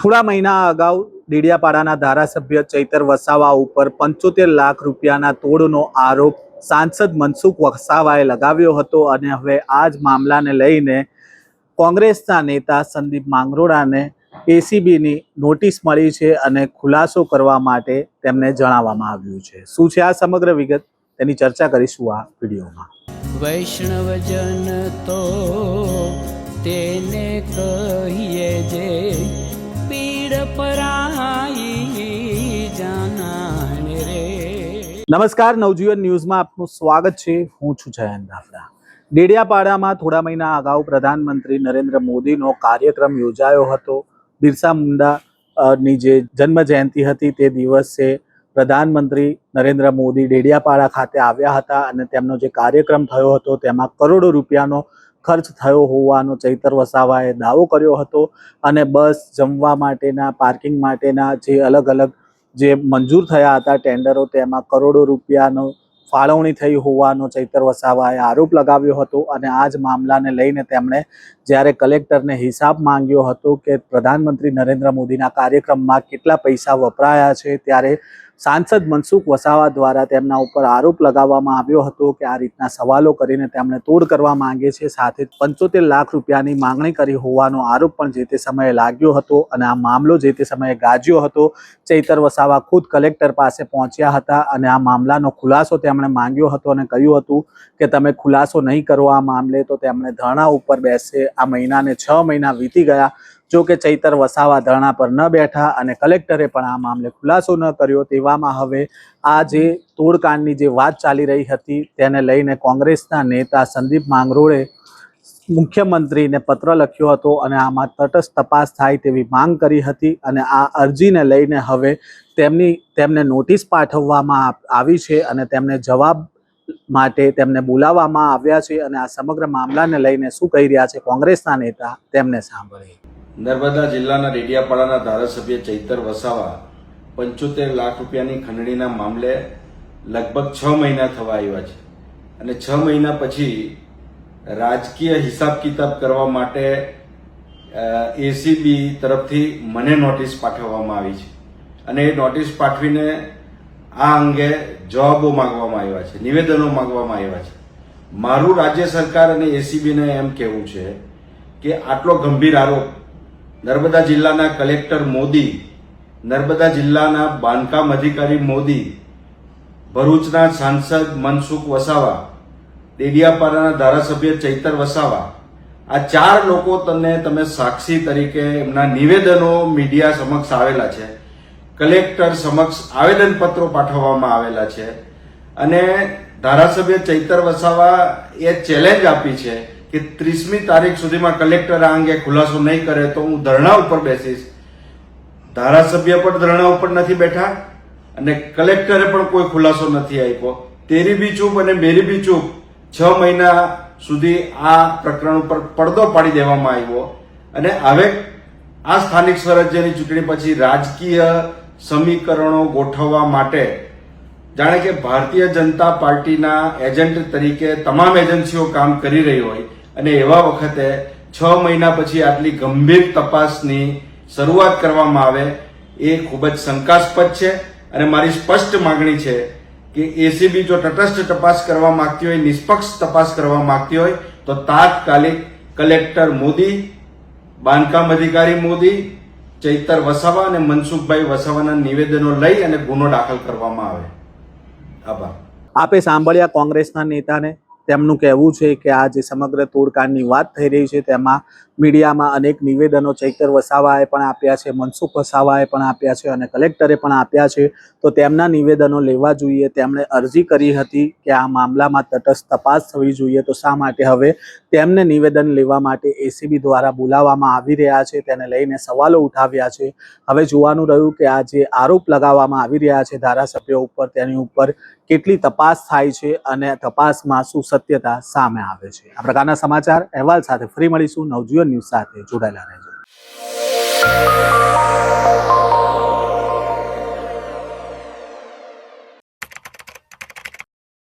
થોડા મહિના અગાઉ ડેડિયાપાડાના ધારાસભ્ય ચૈતર વસાવા ઉપર 75 લાખ રૂપિયાના તોડનો આરોપ સાંસદ મનસુખ વસાવાએ લગાવ્યો હતો અને હવે આ જ મામલાને લઈને કોંગ્રેસના નેતા સંદીપ માંગરોળાને એસીબીની નોટિસ મળી છે અને ખુલાસો કરવા માટે તેમને જણાવવામાં આવ્યું છે। શું છે આ સમગ્ર વિગત તેની ચર્ચા કરીશું આ વિડીયોમાં। વૈષ્ણવજન તો તેને કહીએ જે પીડ પરાઈ જાનાને રે। નમસ્કાર, નવજીવન ન્યૂઝમાં આપનું સ્વાગત છે। હું છું જયંત દાફડા। ડેડિયાપાડામાં થોડા મહિના અગાઉ પ્રધાનમંત્રી નરેન્દ્ર મોદીનો કાર્યક્રમ યોજાયો હતો। બિરસા મુંડાની જે જન્મ જયંતિ હતી તે દિવસે પ્રધાનમંત્રી નરેન્દ્ર મોદી ડેડિયાપાડા ખાતે આવ્યા હતા અને તેમનો જે કાર્યક્રમ થયો હતો તેમાં કરોડો રૂપિયાનો ખર્ચ થયો હોવાનો ચૈતર વસાવાએ દાવો કર્યો હતો અને બસ, જમવા માટેના, પાર્કિંગ માટેના જે અલગ અલગ જે મંજૂર થયા હતા ટેન્ડરો તેમાં કરોડો રૂપિયાનો ફાળવણી થઈ હોવાનો ચૈતર વસાવાએ આરોપ લગાવ્યો હતો અને આ જ મામલાને લઈને તેમણે જ્યારે કલેક્ટરને હિસાબ માંગ્યો હતો કે પ્રધાનમંત્રી નરેન્દ્ર મોદીના કાર્યક્રમમાં કેટલા પૈસા વપરાયા છે, ત્યારે સાંસદ મનસુખ વસાવા દ્વારા તેમના ઉપર આરોપ લગાવવામાં આવ્યો હતો કે આ રીતના સવાલો કરીને તેમણે તોડ કરવા માંગે છે, સાથે 75 લાખ રૂપિયાની માંગણી કરી હોવાનો આરોપ પણ જે તે સમયે લાગ્યો હતો અને આ મામલો જે તે સમયે ગાજ્યો હતો। ચૈતર વસાવા ખુદ કલેક્ટર પાસે પહોંચ્યા હતા અને આ મામલાનો ખુલાસો તેમણે માંગ્યો હતો અને કહ્યું હતું કે તમે ખુલાસો નહીં કરો આ મામલે તો તેમણે ધરણા ઉપર બેસે। આ મહિનાને 6 મહિના વીતી ગયા, જો કે ચૈતર વસાવા ધરણા પર ન બેઠા અને કલેક્ટરે પણ આ મામલે ખુલાસો ન કર્યો। તેવામાં હવે આ જે તોડકાંડની જે વાત ચાલી રહી હતી તેને લઈને કોંગ્રેસના નેતા સંદીપ માંગરોળે મુખ્યમંત્રીને પત્ર લખ્યો હતો અને આમાં તટસ્થ તપાસ થાય તેવી માંગ કરી હતી અને આ અરજીને લઈને હવે તેમને નોટિસ પાઠવવામાં આવી છે અને તેમને જવાબ માટે તેમને બોલાવવામાં આવ્યા છે અને આ સમગ્ર મામલાને લઈને શું કહી રહ્યા છે કોંગ્રેસના નેતા તેમને સાંભળીએ। નર્મદા જિલ્લાના ડેડિયાપાડાના ધારાસભ્ય ચૈતર વસાવા 75 લાખ રૂપિયાની ખંડણીના મામલે લગભગ 6 મહિના થવા આવ્યા છે અને 6 મહિના પછી રાજકીય હિસાબ કિતાબ કરવા માટે એસીબી તરફથી મને નોટિસ પાઠવવામાં આવી છે અને એ નોટિસ પાઠવીને આ અંગે જવાબો માંગવામાં આવ્યા છે, નિવેદનો માંગવામાં આવ્યા છે। મારું રાજ્ય સરકાર અને એસીબીને એમ કહેવું છે કે આટલો ગંભીર આરોપ નર્મદા જિલ્લાના કલેક્ટર મોદી, નર્મદા જિલ્લાના બાંધકામ અધિકારી મોદી, ભરૂચના સાંસદ મનસુખ વસાવા, ડેડિયાપાડાના ધારાસભ્ય ચૈતર વસાવા, આ 4 લોકો તમે સાક્ષી તરીકે એમના નિવેદનો મીડિયા સમક્ષ આવેલા છે, કલેક્ટર સમક્ષ આવેદનપત્રો પાઠવવામાં આવેલા છે અને ધારાસભ્ય ચૈતર વસાવા એ ચેલેન્જ આપી છે કે 30મી તારીખ સુધીમાં કલેક્ટર આ અંગે ખુલાસો નહીં કરે તો હું ધરણા ઉપર બેસીશ। ધારાસભ્ય પણ ધરણા ઉપર નથી બેઠા અને કલેક્ટરે પણ કોઈ ખુલાસો નથી આપ્યો। તેરી બી ચૂપ અને મેરી બી ચૂપ 6 મહિના સુધી આ પ્રકરણ ઉપર પડદો પાડી દેવામાં આવ્યો અને હવે આ સ્થાનિક સ્વરાજ્યની ચૂંટણી પછી રાજકીય સમીકરણો ગોઠવવા માટે જાણે કે ભારતીય જનતા પાર્ટીના એજન્ટ તરીકે તમામ એજન્સીઓ કામ કરી રહી હોય અને એવા વખતે 6 મહિના પછી આટલી ગંભીર તપાસની શરૂઆત કરવામાં આવે એ ખૂબ જ શંકાસ્પદ છે અને મારી સ્પષ્ટ માંગણી છે કે એસીબી જો તટસ્થ તપાસ કરવા માંગતી હોય, નિષ્પક્ષ તપાસ કરવા માંગતી હોય તો તાત્કાલિક કલેક્ટર મોદી, બાંધકામ અધિકારી મોદી, ચૈતર વસાવા અને મનસુખભાઈ વસાવાના નિવેદનો લઈ અને ગુનો દાખલ કરવામાં આવે। આભાર। આપે સાંભળ્યા કોંગ્રેસના નેતાને। તેમનું કહેવું છે કે આ જે સમગ્ર તોડકાંડની વાત થઈ રહી છે તેમાં મીડિયામાં અનેક નિવેદનો ચૈતર વસાવાએ પણ આપ્યા છે, મનસુખ વસાવાએ પણ આપ્યા છે અને કલેક્ટરે પણ આપ્યા છે, તો તેમના નિવેદનો લેવા જોઈએ। તેમણે અરજી કરી હતી કે આ મામલામાં તટસ્થ તપાસ થવી જોઈએ, તો શા માટે હવે તેમને નિવેદન લેવા માટે એસીબી દ્વારા બોલાવવામાં આવી રહ્યા છે તેને લઈને સવાલો ઉઠાવ્યા છે। હવે જોવાનું રહ્યું કે આ જે આરોપ લગાવવામાં આવી રહ્યા છે ધારાસભ્યો ઉપર તેની ઉપર કેટલી તપાસ થાય છે અને તપાસમાં શું સત્યતા સામે આવે છે। આ પ્રકારના સમાચાર અહેવાલ સાથે ફરી મળીશું। નવજીવન ન્યૂઝ સાથે જોડાયેલા રહેજો।